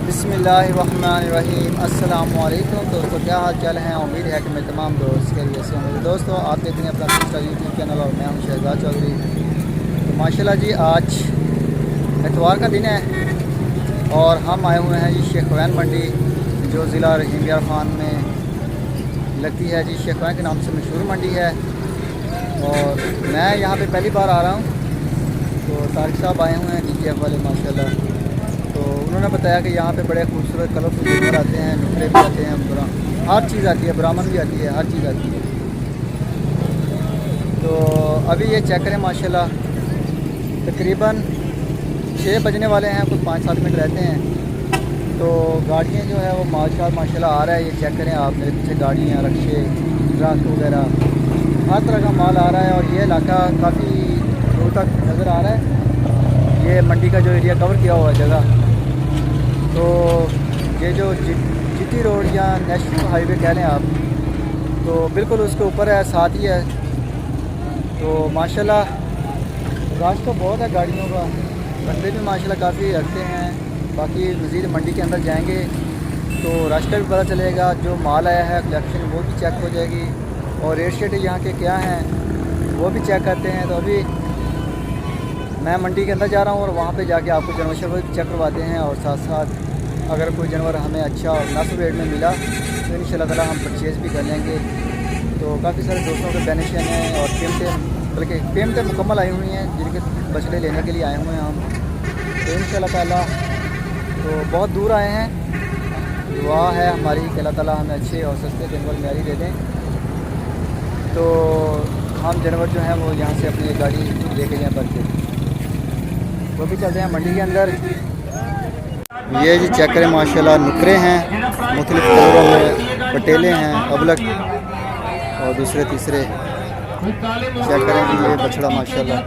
बिस्मिल्लाहिर्रहमानिर्रहीम। अस्सलाम वालेकुम दोस्तों, क्या हाल चाल हैं। उम्मीद है कि मैं तमाम दोस्त खैरियत से होंगे। दोस्तों, आप देखते हैं अपना दूसरा यूट्यूब चैनल और मैं हूं शहजाद चौधरी। तो माशाल्लाह जी, आज इतवार का दिन है और हम आए हुए हैं जी शेखवैन मंडी, जो ज़िला हिंदिया खान में लगती है जी। शेखवैन के नाम से मशहूर मंडी है और मैं यहाँ पे पहली बार आ रहा हूँ। तो तारिक साहब आए हुए हैं DTF वाले माशाल्लाह। तो उन्होंने बताया कि यहाँ पे बड़े खूबसूरत कलरफुल जानवर आते हैं, नुकरे भी आते हैं, हर चीज़ आती है, ब्राह्मण भी आती है, हर चीज़ आती है। तो अभी ये चेक करें माशाल्लाह, तकरीबन 6 बजने वाले हैं, कुछ 5-7 मिनट रहते हैं। तो गाड़ियाँ जो है वो माशाल्लाह आ रहा है। ये चेक करें आप, मेरे पीछे गाड़ियाँ, रक्शे, ट्रक वगैरह हर तरह का माल आ रहा है। और ये इलाका काफ़ी दूर तक नज़र आ रहा है। ये मंडी का जो एरिया कवर किया हुआ जगह, तो ये जो GT रोड या नेशनल हाईवे कह लें आप, तो बिल्कुल उसके ऊपर है, साथ ही है। तो माशाल्लाह रश तो बहुत है गाड़ियों का, बंदे भी माशाल्लाह काफ़ी रखते हैं। बाकी मज़ीद मंडी के अंदर जाएंगे तो रश का भी पता चलेगा, जो माल आया है कलेक्शन वो भी चेक हो जाएगी और रेट शेट यहाँ के क्या हैं वो भी चेक करते हैं। तो अभी मैं मंडी के अंदर जा रहा हूँ और वहाँ पे जाके आपको जानवर शरवर भी चेक करवाते हैं। और साथ साथ अगर कोई जानवर हमें अच्छा और मुनासिब रेट में मिला तो इंशाल्लाह ताला हम परचेज़ भी कर लेंगे। तो काफ़ी सारे दोस्तों के बेनिफिट हैं और पेमेंटें मुकम्मल आई हुई हैं, जिनके बछड़े लेने के लिए आए हुए हैं हम। तो इंशाल्लाह ताला तो बहुत दूर आए हैं। दुआ है हमारी कि अल्लाह ताला हमें अच्छे और सस्ते जानवर न्यारी दे दें। तो हम जानवर जो हैं वो यहाँ से अपनी गाड़ी लेके जाएँ भर के, वो भी चलते हैं मंडी के अंदर। ये जी चेक करें माशाल्लाह, नुकरे हैं मुख्तलिफ कलरों में, पटेले हैं, अबलक और दूसरे तीसरे। चेक करें कि ये बछड़ा माशाल्लाह।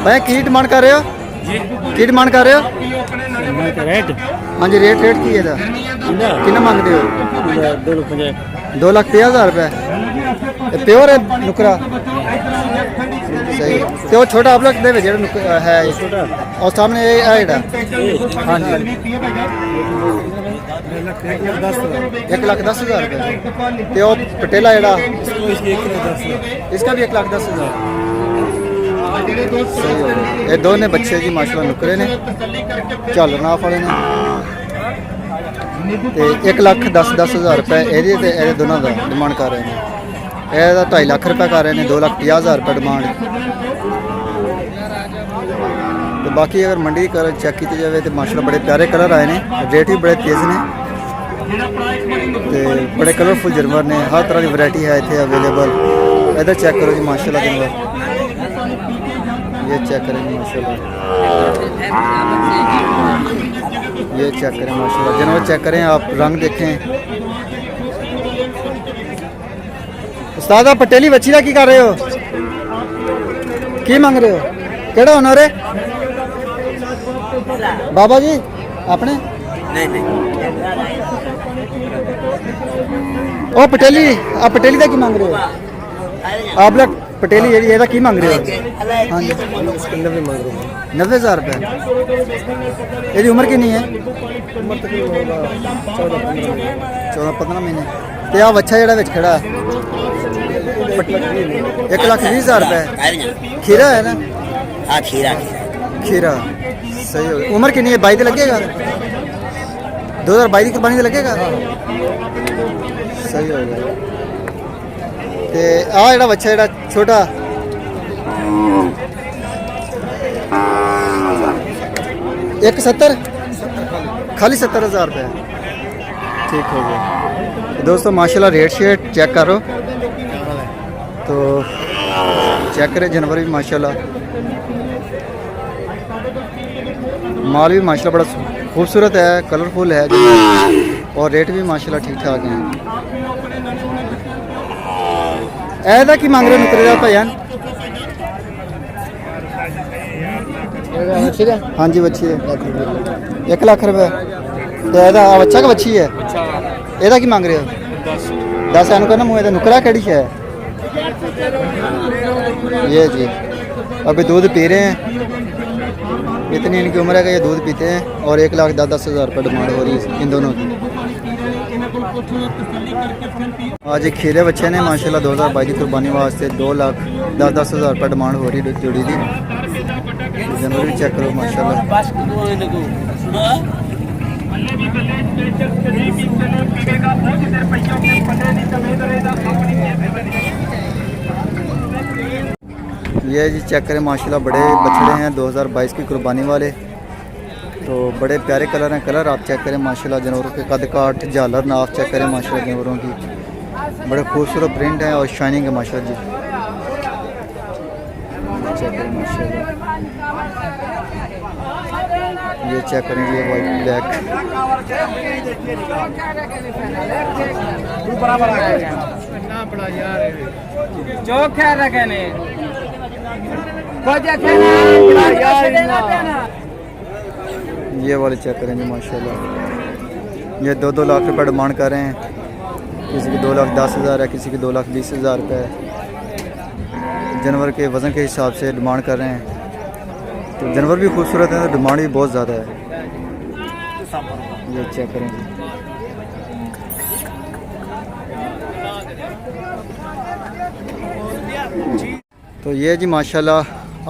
भाई की डिमांड कर रहे हो? की डिमांड कर रहे हो? रेट हाँ जी, रेट की है कितना मांग रहे हो? 2,50,000 रुपये। प्योर है नुकरा? सही। तो छोटा आप लोग दे जो है और सामने आएगा। हाँ जी, 1,10,000 रुपये। तो पटेला एड़ा इसका भी 1,10,000। सही हो गया। ये दोनों बच्चे जी माशाल्लाह नुकरे ने, झालर फड़े ने। तो 1,10,000 रुपये ये दोनों का डिमांड कर रहे हैं। यह 2.5 लाख रुपये कर रहे हैं, 2,50,000 रुपये डिमांड। तो बाकी अगर मंडी कर चेक की जाए तो माशाल्लाह बड़े प्यारे कलर आए हैं, रेट भी बड़े तेज़ ने, तो बड़े कलरफुल जानवर ने, हर तरह की वैरायटी है इतने अवेलेबल। इधर चेक करो जी माशाल्लाह जानवर, ये चेक करें माशाल्लाह, ये चेक करें माशाल्लाह जानवर चेक करें आप, रंग देखें। उस्ताद आप पटेली बच्ची का की कर रहे हो, की मांग रहे हो? केड़ा होनर है बाबा जी अपने? नहीं ओ पटेली, आप पटेली का की मांग रहे हो? आप लोग पटेली ये की मांग रहे हो? हाँ जी, 90,000 रुपये। यदि उम्र कितनी है? 14-15 महीने। तो आप अच्छा जरा बिच खड़ा 1,20,000 रुपये। खीरा है ना? हाँ, खीरा सही हो। उम्र कितनी है? 22 लगेगा? 2022 की कुर्बानी से लगेगा? सही हो गया। ते आ जड़ा बच्चा जड़ा छोटा 1,70 खाली 70,000 रुपये। ठीक हो गया। दोस्तों माशाल्लाह रेट शेट चेक करो, तो चेक करें जानवर भी माशाल्लाह, माल भी माशाल्लाह बड़ा खूबसूरत है, कलरफुल है और रेट भी माशाल्लाह ठीक ठाक हैं। ऐसा की मांग रहे हो नुकरे का भाईजान? हाँ जी, बच्ची है 1 लाख रुपये। तो बच्चा का बच्ची है, ਇਹਦਾ ਕੀ ਮੰਗ ਰਹੇ ਹੋ? दस इनको ना मुँह नुकरा कड़ी है ये जी। अभी दूध पी रहे हैं, इतनी इनकी उम्र है कि ये दूध पीते हैं और 1,10,10,000 रुपये डिमांड हो रही है इन दोनों की। आज एक खीरे बच्चे ने माशाल्लाह 2022 की कुर्बानी वास्ते 2,10,10,000 रुपये डिमांड हो रही जोड़ी थी। जानवर भी चेक करो माशाल्लाह। ये जी चेक करें माशाल्लाह बड़े बछड़े हैं 2022 की कुर्बानी वाले, तो बड़े प्यारे कलर हैं। कलर आप चेक करें माशाल्लाह, जानवरों के कद काठ झालर नाफ चेक करें माशाल्लाह, जानवरों की बड़े खूबसूरत प्रिंट हैं और शाइनिंग है माशाल्लाह जी। चेक करें माशाल्लाह, ये चेक करें ये वाइट ब्लैक। ये वाले चेक करें जी माशाल्लाह, ये 2-2 लाख रुपए डिमांड कर रहे हैं। किसी की 2,10,000 है, किसी की 2,20,000 रुपये। जानवर के वज़न के हिसाब से डिमांड कर रहे हैं, तो जानवर भी खूबसूरत है तो डिमांड भी बहुत ज़्यादा है। ये चेक करें जी। तो ये जी माशाल्लाह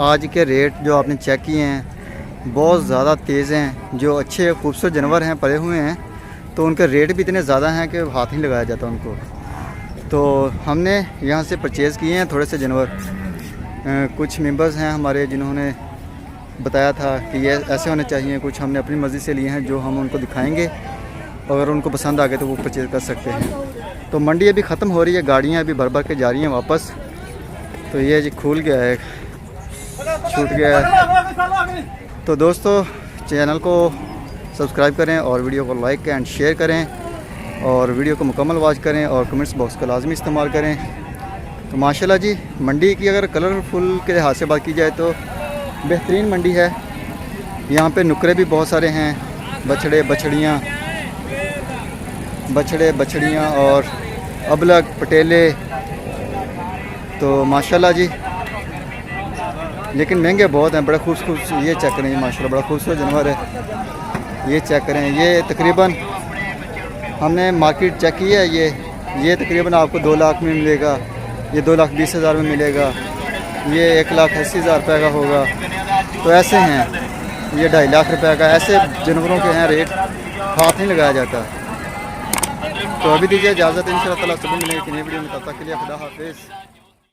आज के रेट जो आपने चेक किए हैं बहुत ज़्यादा तेज़ हैं। जो अच्छे खूबसूरत जानवर हैं पले हुए हैं तो उनके रेट भी इतने ज़्यादा हैं कि हाथ नहीं लगाया जाता उनको। तो हमने यहाँ से परचेज़ किए हैं थोड़े से जानवर। कुछ मेंबर्स हैं हमारे जिन्होंने बताया था कि ये ऐसे होने चाहिए, कुछ हमने अपनी मर्ज़ी से लिए हैं जो हम उनको दिखाएंगे। अगर उनको पसंद आ गए तो वो परचेज़ कर सकते हैं। तो मंडी अभी ख़त्म हो रही है, गाड़ियाँ अभी भर भर के जा रही हैं वापस। तो ये जी खुल गया है, छूट गया है। तो दोस्तों चैनल को सब्सक्राइब करें और वीडियो को लाइक एंड शेयर करें और वीडियो को मुकम्मल वॉच करें और कमेंट्स बॉक्स का लाजमी इस्तेमाल करें। तो माशाल्लाह जी मंडी की अगर कलरफुल के लिहाज से बात की जाए तो बेहतरीन मंडी है। यहाँ पे नुकरे भी बहुत सारे हैं, बछड़े बछड़ियाँ और अबलग पटेले। तो माशाल्लाह जी, लेकिन महंगे बहुत हैं, बड़े खूबसूरत। ये चेक करें माशाल्लाह बड़ा खूबसूरत जानवर है। ये चेक करें, ये तकरीबन हमने मार्केट चेक की है, ये तकरीबन आपको 2 लाख में मिलेगा, ये 2,20,000 में मिलेगा, ये 1,80,000 रुपये का होगा। तो ऐसे हैं, ये 2.5 लाख रुपये का। ऐसे जानवरों के हैं रेट हाथ नहीं लगाया जाता। तो अभी दीजिए इजाज़त, इंशाअल्लाह ताला सुबह मिलेंगे कि नई वीडियो में। तब तक के लिए खुदा हाफिज़।